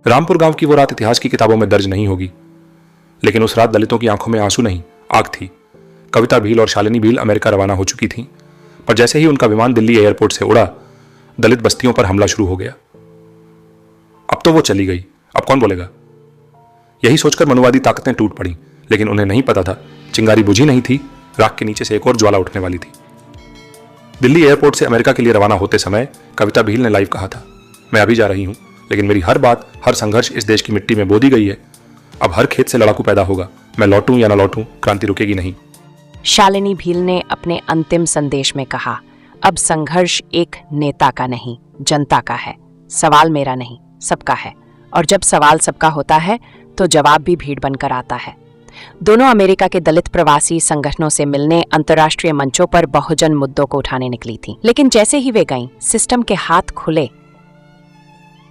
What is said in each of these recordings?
रामपुर गांव की वो रात इतिहास की किताबों में दर्ज नहीं होगी, लेकिन उस रात दलितों की आंखों में आंसू नहीं, आग थी। कविता भील और शालिनी भील अमेरिका रवाना हो चुकी थीं, पर जैसे ही उनका विमान दिल्ली एयरपोर्ट से उड़ा, दलित बस्तियों पर हमला शुरू हो गया। अब तो वो चली गई, अब कौन बोलेगा? यही सोचकर मनुवादी ताकतें टूट पड़ी, लेकिन उन्हें नहीं पता था चिंगारी बुझी नहीं थी, राख के नीचे से एक और ज्वाला उठने वाली थी। दिल्ली एयरपोर्ट से अमेरिका के लिए रवाना होते समय कविता भील ने लाइव कहा था, मैं अभी जा रही हूं, लेकिन मेरी हर बात, हर संघर्ष इस देश की मिट्टी में बो दी गई है। अब हर खेत से लड़ाकू पैदा होगा, मैं लौटूं या ना लौटूं, क्रांति रुकेगी नहीं। शालिनी भील ने अपने अंतिम संदेश में कहा, अब संघर्ष एक नेता का नहीं, जनता का है। सवाल मेरा नहीं, सबका है, और जब सवाल सबका होता है तो जवाब भी भीड़ बनकर आता है। दोनों अमेरिका के दलित प्रवासी संगठनों से मिलने अंतर्राष्ट्रीय मंचों पर बहुजन मुद्दों को उठाने निकली थीं। लेकिन जैसे ही वे गईं, सिस्टम के हाथ खुले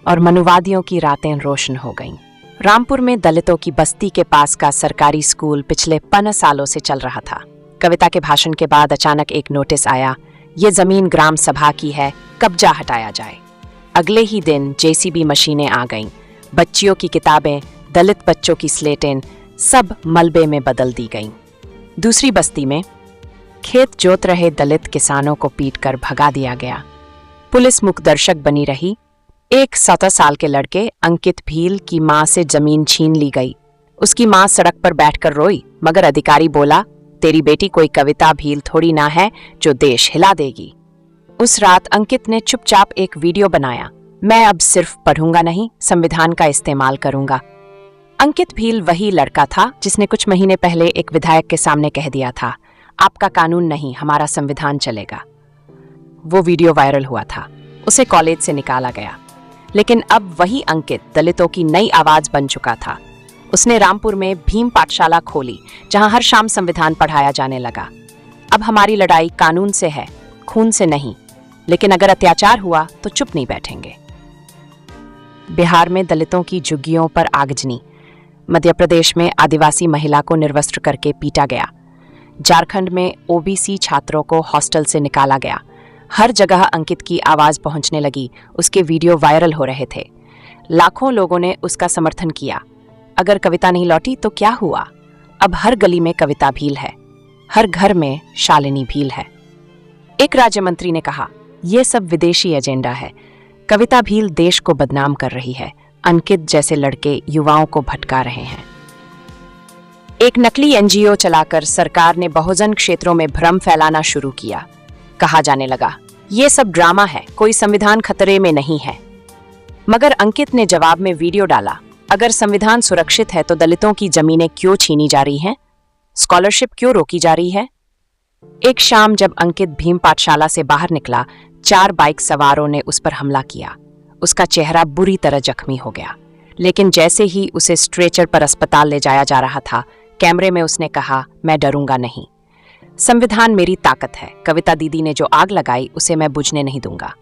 और मनुवादियों की रातें रोशन हो गईं। रामपुर में दलितों की बस्ती के पास का सरकारी स्कूल पिछले 15 सालों से चल रहा था। कविता के भाषण के बाद अचानक एक नोटिस आया, ये जमीन ग्राम सभा की है, कब्जा हटाया जाए। अगले ही दिन जेसीबी मशीनें आ गईं। बच्चियों की किताबें, दलित बच्चों की स्लेटें सब मलबे में बदल दी गईं। दूसरी बस्ती में खेत जोत रहे दलित किसानों को पीटकर भगा दिया गया। पुलिस मुखदर्शक बनी रही। एक 17 साल के लड़के अंकित भील की मां से जमीन छीन ली गई। उसकी मां सड़क पर बैठकर रोई, मगर अधिकारी बोला, तेरी बेटी कोई कविता भील थोड़ी ना है जो देश हिला देगी। उस रात अंकित ने चुपचाप एक वीडियो बनाया, मैं अब सिर्फ पढ़ूंगा नहीं, संविधान का इस्तेमाल करूंगा। अंकित भील वही लड़का था जिसने कुछ महीने पहले एक विधायक के सामने कह दिया था, आपका कानून नहीं, हमारा संविधान चलेगा। वो वीडियो वायरल हुआ था, उसे कॉलेज से निकाला गया। लेकिन अब वही अंकित दलितों की नई आवाज बन चुका था। उसने रामपुर में भीम पाठशाला खोली, जहां हर शाम संविधान पढ़ाया जाने लगा। अब हमारी लड़ाई कानून से है, खून से नहीं, लेकिन अगर अत्याचार हुआ तो चुप नहीं बैठेंगे। बिहार में दलितों की झुग्गियों पर आगजनी। मध्य प्रदेश में आदिवासी महिला को निर्वस्त्र करके पीटा गया। झारखंड में ओबीसी छात्रों को हॉस्टल से निकाला गया। हर जगह अंकित की आवाज पहुंचने लगी, उसके वीडियो वायरल हो रहे थे। लाखों लोगों ने उसका समर्थन किया। अगर कविता नहीं लौटी तो क्या हुआ? अब हर गली में कविता भील है, हर घर में शालिनी भील है। एक राज्य मंत्री ने कहा, यह सब विदेशी एजेंडा है, कविता भील देश को बदनाम कर रही है, अंकित जैसे लड़के युवाओं को भटका रहे हैं। एक नकली एनजीओ चलाकर सरकार ने बहुजन क्षेत्रों में भ्रम फैलाना शुरू किया। कहा जाने लगा, ये सब ड्रामा है, कोई संविधान खतरे में नहीं है। मगर अंकित ने जवाब में वीडियो डाला, अगर संविधान सुरक्षित है तो दलितों की जमीनें क्यों छीनी जा रही हैं? स्कॉलरशिप क्यों रोकी जा रही है? एक शाम जब अंकित भीम पाठशाला से बाहर निकला, 4 बाइक सवारों ने उस पर हमला किया। उसका चेहरा बुरी तरह जख्मी हो गया, लेकिन जैसे ही उसे स्ट्रेचर पर अस्पताल ले जाया जा रहा था, कैमरे में उसने कहा, मैं डरूंगा नहीं, संविधान मेरी ताकत है, कविता दीदी ने जो आग लगाई उसे मैं बुझने नहीं दूंगा।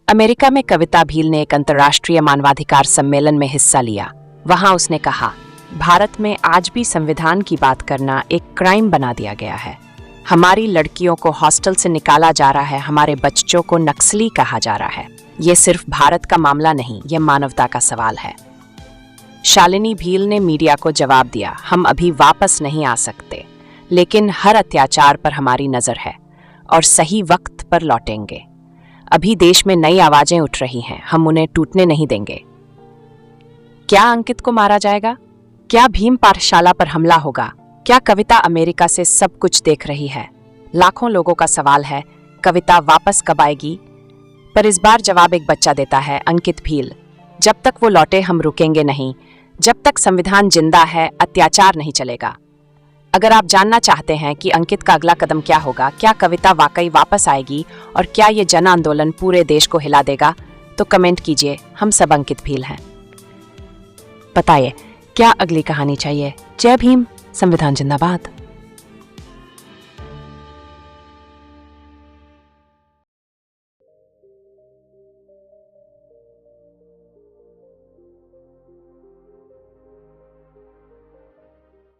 अमेरिका में कविता भील ने एक अंतर्राष्ट्रीय मानवाधिकार सम्मेलन में हिस्सा लिया। वहां उसने कहा, भारत में आज भी संविधान की बात करना एक क्राइम बना दिया गया है। हमारी लड़कियों को हॉस्टल से निकाला जा रहा है, हमारे बच्चों को नक्सली कहा जा रहा है। ये सिर्फ भारत का मामला नहीं, यह मानवता का सवाल है। शालिनी भील ने मीडिया को जवाब दिया, हम अभी वापस नहीं आ सकते, लेकिन हर अत्याचार पर हमारी नजर है और सही वक्त पर लौटेंगे। अभी देश में नई आवाजें उठ रही हैं, हम उन्हें टूटने नहीं देंगे। क्या अंकित को मारा जाएगा? क्या भीम पाठशाला पर हमला होगा? क्या कविता अमेरिका से सब कुछ देख रही है? लाखों लोगों का सवाल है, कविता वापस कब आएगी? पर इस बार जवाब एक बच्चा देता है, अंकित भील। जब तक वो लौटे हम रुकेंगे नहीं, जब तक संविधान जिंदा है अत्याचार नहीं चलेगा। अगर आप जानना चाहते हैं कि अंकित का अगला कदम क्या होगा, क्या कविता वाकई वापस आएगी और क्या ये जन आंदोलन पूरे देश को हिला देगा, तो कमेंट कीजिए। हम सब अंकित भील हैं। बताइए क्या अगली कहानी चाहिए। जय भीम, संविधान जिंदाबाद।